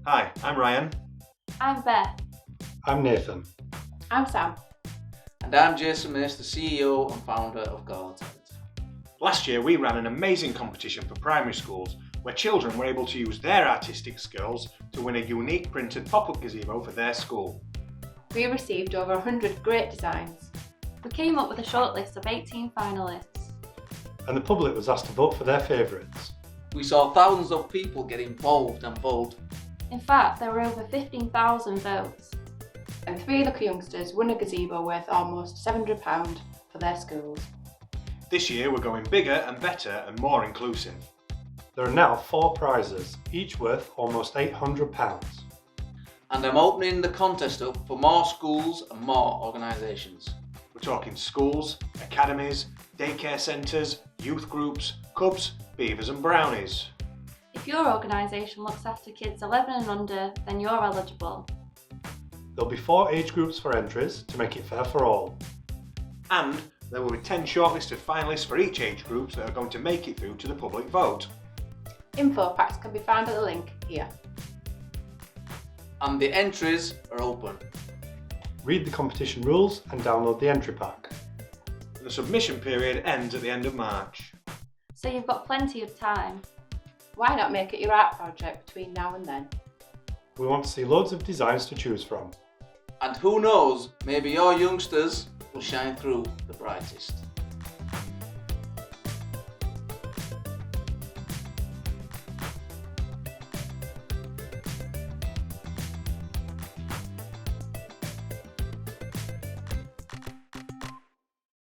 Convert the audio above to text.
Hi, I'm Ryan. I'm Beth. I'm Nathan. I'm Sam. And I'm Jason Mace, the CEO and founder of Gala. Last year we ran an amazing competition for primary schools where children were able to use their artistic skills to win a unique printed pop-up gazebo for their school. We received over 100 great designs. We came up with a shortlist of 18 finalists. And the public was asked to vote for their favourites. We saw thousands of people get involved and vote. In fact, there were over 15,000 votes. And 3 lucky youngsters won a gazebo worth almost £700 for their schools. This year we're going bigger and better and more inclusive. There are now 4 prizes, each worth almost £800. And I'm opening the contest up for more schools and more organisations. We're talking schools, academies, daycare centres, youth groups, cubs, beavers and brownies. If your organisation looks after kids 11 and under, then you're eligible. There'll be 4 age groups for entries to make it fair for all. And there will be 10 shortlisted finalists for each age group that are going to make it through to the public vote. Info packs can be found at the link here. And the entries are open. Read the competition rules and download the entry pack. The submission period ends at the end of March. So you've got plenty of time. Why not make it your art project between now and then? We want to see loads of designs to choose from. And who knows, maybe your youngsters will shine through the brightest.